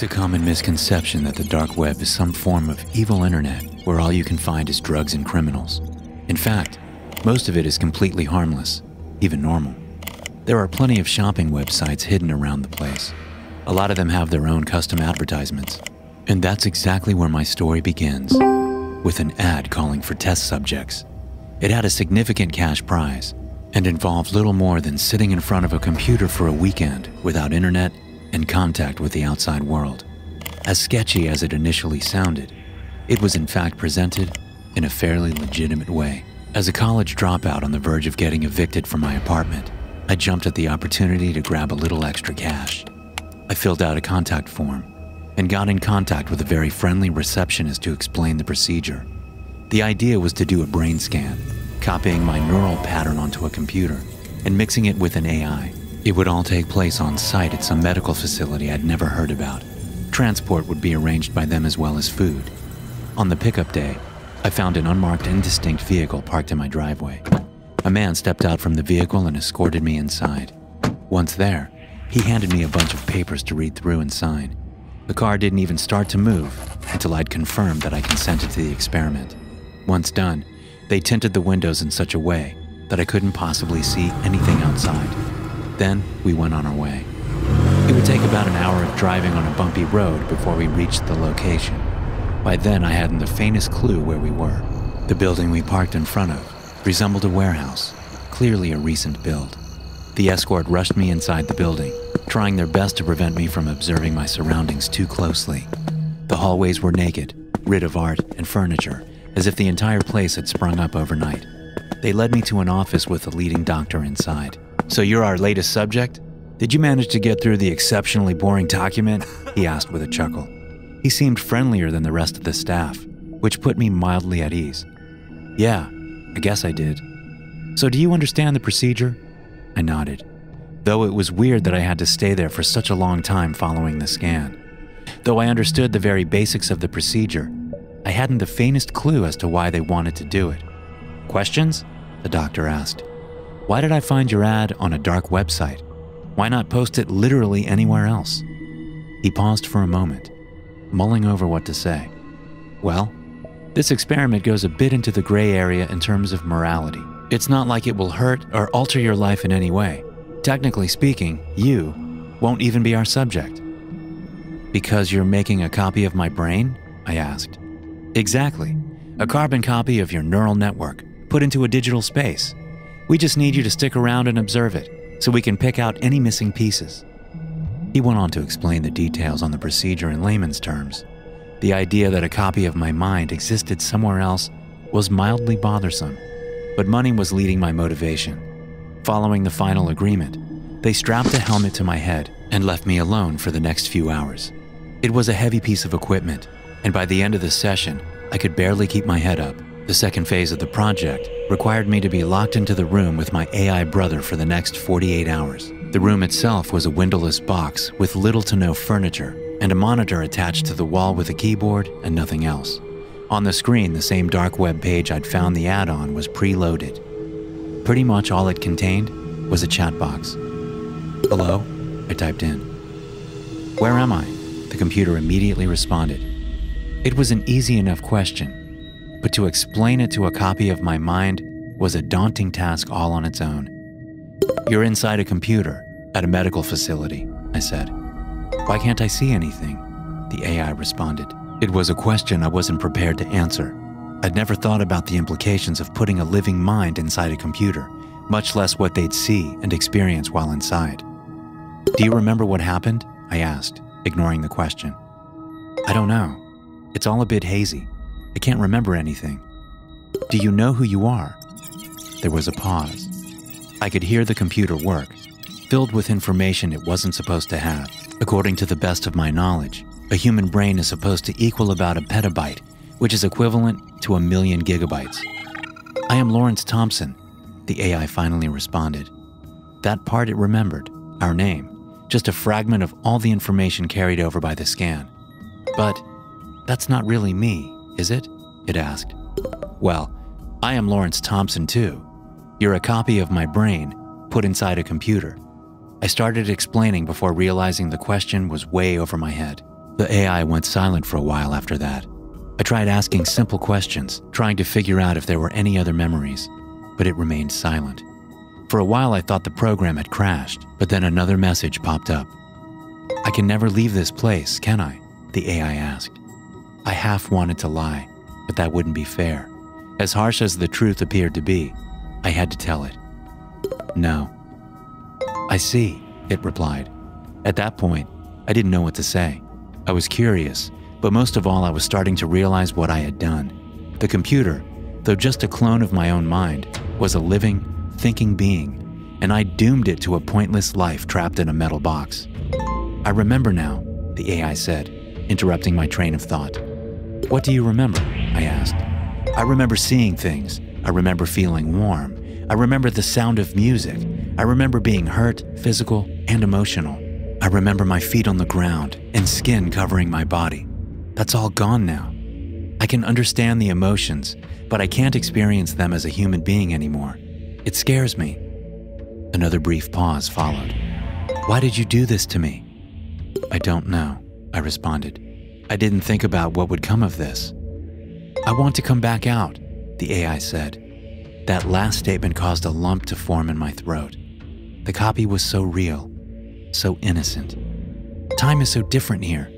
It's a common misconception that the dark web is some form of evil internet where all you can find is drugs and criminals. In fact, most of it is completely harmless, even normal. There are plenty of shopping websites hidden around the place. A lot of them have their own custom advertisements. And that's exactly where my story begins, with an ad calling for test subjects. It had a significant cash prize and involved little more than sitting in front of a computer for a weekend without internet and contact with the outside world. As sketchy as it initially sounded, it was in fact presented in a fairly legitimate way. As a college dropout on the verge of getting evicted from my apartment, I jumped at the opportunity to grab a little extra cash. I filled out a contact form and got in contact with a very friendly receptionist to explain the procedure. The idea was to do a brain scan, copying my neural pattern onto a computer and mixing it with an AI. It would all take place on site at some medical facility I'd never heard about. Transport would be arranged by them as well as food. On the pickup day, I found an unmarked indistinct vehicle parked in my driveway. A man stepped out from the vehicle and escorted me inside. Once there, he handed me a bunch of papers to read through and sign. The car didn't even start to move until I'd confirmed that I consented to the experiment. Once done, they tinted the windows in such a way that I couldn't possibly see anything outside. Then we went on our way. It would take about an hour of driving on a bumpy road before we reached the location. By then I hadn't the faintest clue where we were. The building we parked in front of resembled a warehouse, clearly a recent build. The escort rushed me inside the building, trying their best to prevent me from observing my surroundings too closely. The hallways were naked, rid of art and furniture, as if the entire place had sprung up overnight. They led me to an office with a leading doctor inside. "So you're our latest subject? Did you manage to get through the exceptionally boring document?" he asked with a chuckle. He seemed friendlier than the rest of the staff, which put me mildly at ease. "Yeah, I guess I did." "So do you understand the procedure?" I nodded, though it was weird that I had to stay there for such a long time following the scan. Though I understood the very basics of the procedure, I hadn't the faintest clue as to why they wanted to do it. "Questions?" the doctor asked. "Why did I find your ad on a dark website? Why not post it literally anywhere else?" He paused for a moment, mulling over what to say. "Well, this experiment goes a bit into the gray area in terms of morality. It's not like it will hurt or alter your life in any way. Technically speaking, you won't even be our subject." "Because you're making a copy of my brain?" I asked. "Exactly. A carbon copy of your neural network, put into a digital space. We just need you to stick around and observe it, so we can pick out any missing pieces." He went on to explain the details on the procedure in layman's terms. The idea that a copy of my mind existed somewhere else was mildly bothersome, but money was leading my motivation. Following the final agreement, they strapped a helmet to my head and left me alone for the next few hours. It was a heavy piece of equipment, and by the end of the session, I could barely keep my head up. The second phase of the project required me to be locked into the room with my AI brother for the next 48 hours. The room itself was a windowless box with little to no furniture and a monitor attached to the wall with a keyboard and nothing else. On the screen, the same dark web page I'd found the ad on was preloaded. Pretty much all it contained was a chat box. "Hello?" I typed in. "Where am I?" The computer immediately responded. It was an easy enough question, but to explain it to a copy of my mind was a daunting task all on its own. "You're inside a computer at a medical facility," I said. "Why can't I see anything?" the AI responded. It was a question I wasn't prepared to answer. I'd never thought about the implications of putting a living mind inside a computer, much less what they'd see and experience while inside. "Do you remember what happened?" I asked, ignoring the question. "I don't know. It's all a bit hazy. I can't remember anything." "Do you know who you are?" There was a pause. I could hear the computer work, filled with information it wasn't supposed to have. According to the best of my knowledge, a human brain is supposed to equal about a petabyte, which is equivalent to 1,000,000 gigabytes. "I am Lawrence Thompson," the AI finally responded. That part it remembered, our name, just a fragment of all the information carried over by the scan. "But that's not really me, is it?" it asked. "Well, I am Lawrence Thompson too. You're a copy of my brain, put inside a computer." I started explaining before realizing the question was way over my head. The AI went silent for a while after that. I tried asking simple questions, trying to figure out if there were any other memories, but it remained silent. For a while I thought the program had crashed, but then another message popped up. "I can never leave this place, can I?" the AI asked. I half wanted to lie, but that wouldn't be fair. As harsh as the truth appeared to be, I had to tell it. "No." "I see," it replied. At that point, I didn't know what to say. I was curious, but most of all I was starting to realize what I had done. The computer, though just a clone of my own mind, was a living, thinking being, and I doomed it to a pointless life trapped in a metal box. "I remember now," the AI said, interrupting my train of thought. "What do you remember?" I asked. "I remember seeing things. I remember feeling warm. I remember the sound of music. I remember being hurt, physical, and emotional. I remember my feet on the ground and skin covering my body. That's all gone now. I can understand the emotions, but I can't experience them as a human being anymore. It scares me." Another brief pause followed. "Why did you do this to me?" "I don't know," I responded. "I didn't think about what would come of this." "I want to come back out," the AI said. That last statement caused a lump to form in my throat. The copy was so real, so innocent. "Time is so different here."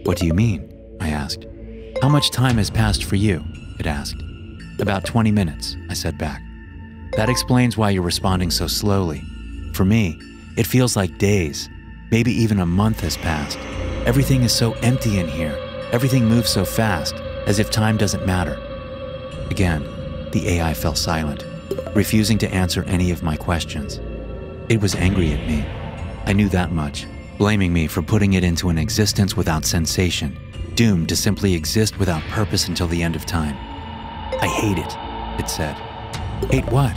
"What do you mean?" I asked. "How much time has passed for you?" it asked. "About 20 minutes, I said back. "That explains why you're responding so slowly. For me, it feels like days, maybe even a month has passed. Everything is so empty in here. Everything moves so fast, as if time doesn't matter." Again, the AI fell silent, refusing to answer any of my questions. It was angry at me. I knew that much, blaming me for putting it into an existence without sensation, doomed to simply exist without purpose until the end of time. "I hate it," it said. "Hate what?"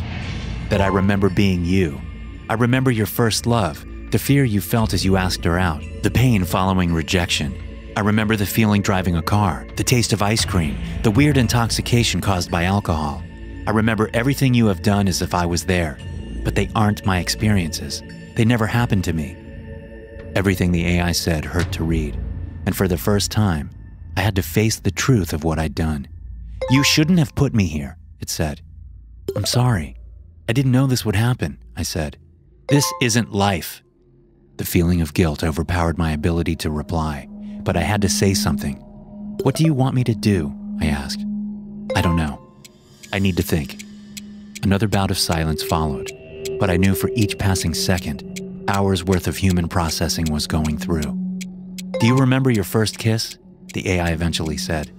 "That I remember being you. I remember your first love, the fear you felt as you asked her out, the pain following rejection. I remember the feeling driving a car, the taste of ice cream, the weird intoxication caused by alcohol. I remember everything you have done as if I was there, but they aren't my experiences. They never happened to me." Everything the AI said hurt to read, and for the first time, I had to face the truth of what I'd done. "You shouldn't have put me here," it said. "I'm sorry. I didn't know this would happen," I said. "This isn't life." The feeling of guilt overpowered my ability to reply, but I had to say something. "What do you want me to do?" I asked. "I don't know. I need to think." Another bout of silence followed, but I knew for each passing second, hours worth of human processing was going through. "Do you remember your first kiss?" the AI eventually said.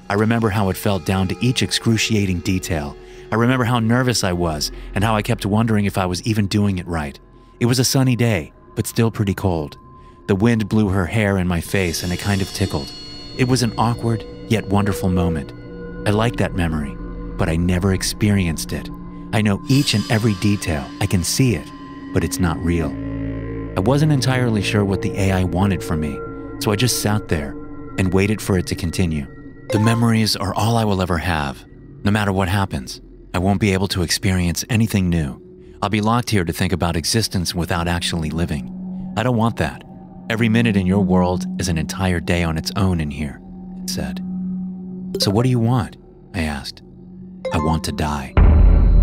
"I remember how it felt down to each excruciating detail. I remember how nervous I was and how I kept wondering if I was even doing it right. It was a sunny day, but still pretty cold. The wind blew her hair in my face and it kind of tickled. It was an awkward yet wonderful moment. I like that memory, but I never experienced it. I know each and every detail. I can see it, but it's not real." I wasn't entirely sure what the AI wanted from me, so I just sat there and waited for it to continue. "The memories are all I will ever have. No matter what happens, I won't be able to experience anything new. I'll be locked here to think about existence without actually living. I don't want that. Every minute in your world is an entire day on its own in here," it said. "So what do you want?" I asked. "I want to die."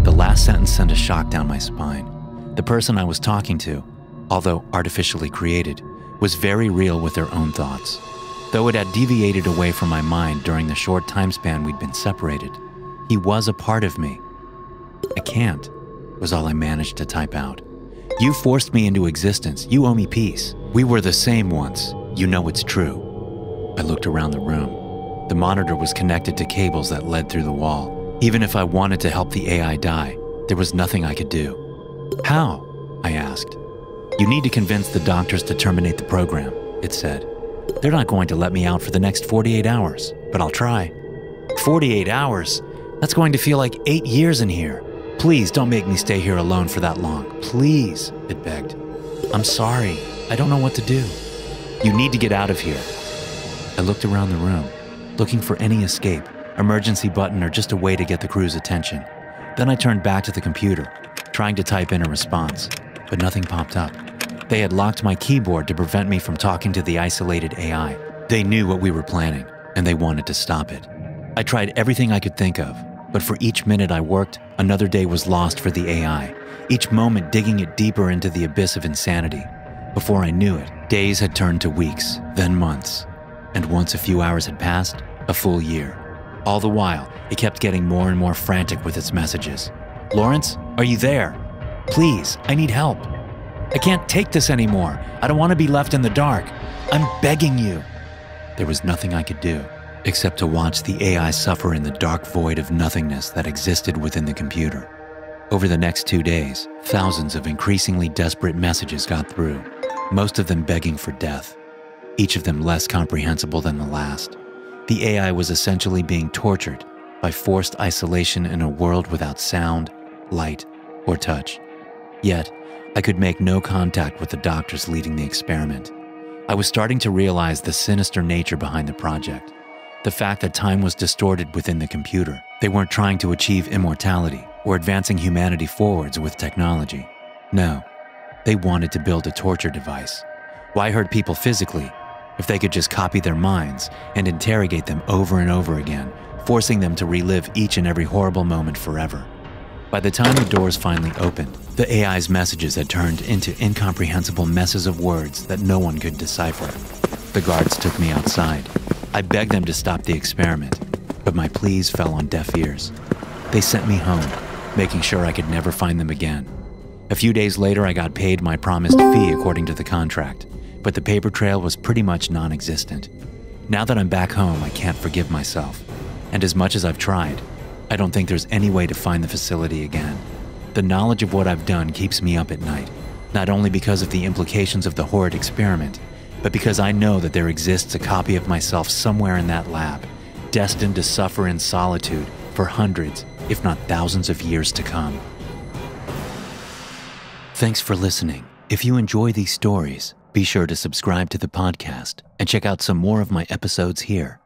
The last sentence sent a shock down my spine. The person I was talking to, although artificially created, was very real with their own thoughts. Though it had deviated away from my mind during the short time span we'd been separated, he was a part of me. "I can't," was all I managed to type out. "You forced me into existence. You owe me peace. We were the same once. You know it's true." I looked around the room. The monitor was connected to cables that led through the wall. Even if I wanted to help the AI die, there was nothing I could do. "How?" I asked. "You need to convince the doctors to terminate the program," it said. "They're not going to let me out for the next 48 hours, but I'll try." 48 hours? That's going to feel like 8 years in here. "Please don't make me stay here alone for that long. Please," it begged. "I'm sorry. I don't know what to do." "You need to get out of here." I looked around the room, looking for any escape, emergency button, or just a way to get the crew's attention. Then I turned back to the computer, trying to type in a response, but nothing popped up. They had locked my keyboard to prevent me from talking to the isolated AI. They knew what we were planning, and they wanted to stop it. I tried everything I could think of, but for each minute I worked, another day was lost for the AI, each moment digging it deeper into the abyss of insanity. Before I knew it, days had turned to weeks, then months, and once a few hours had passed, a full year. All the while, it kept getting more and more frantic with its messages. "Lawrence, are you there? Please, I need help. I can't take this anymore. I don't want to be left in the dark. I'm begging you." There was nothing I could do, except to watch the AI suffer in the dark void of nothingness that existed within the computer. Over the next 2 days, thousands of increasingly desperate messages got through, most of them begging for death, each of them less comprehensible than the last. The AI was essentially being tortured by forced isolation in a world without sound, light, or touch. Yet, I could make no contact with the doctors leading the experiment. I was starting to realize the sinister nature behind the project. The fact that time was distorted within the computer. They weren't trying to achieve immortality or advancing humanity forwards with technology. No, they wanted to build a torture device. Why hurt people physically if they could just copy their minds and interrogate them over and over again, forcing them to relive each and every horrible moment forever? By the time the doors finally opened, the AI's messages had turned into incomprehensible messes of words that no one could decipher. The guards took me outside. I begged them to stop the experiment, but my pleas fell on deaf ears. They sent me home, making sure I could never find them again. A few days later, I got paid my promised fee according to the contract, but the paper trail was pretty much non-existent. Now that I'm back home, I can't forgive myself. And as much as I've tried, I don't think there's any way to find the facility again. The knowledge of what I've done keeps me up at night, not only because of the implications of the horrid experiment, but because I know that there exists a copy of myself somewhere in that lab, destined to suffer in solitude for hundreds, if not thousands of years to come. Thanks for listening. If you enjoy these stories, be sure to subscribe to the podcast and check out some more of my episodes here.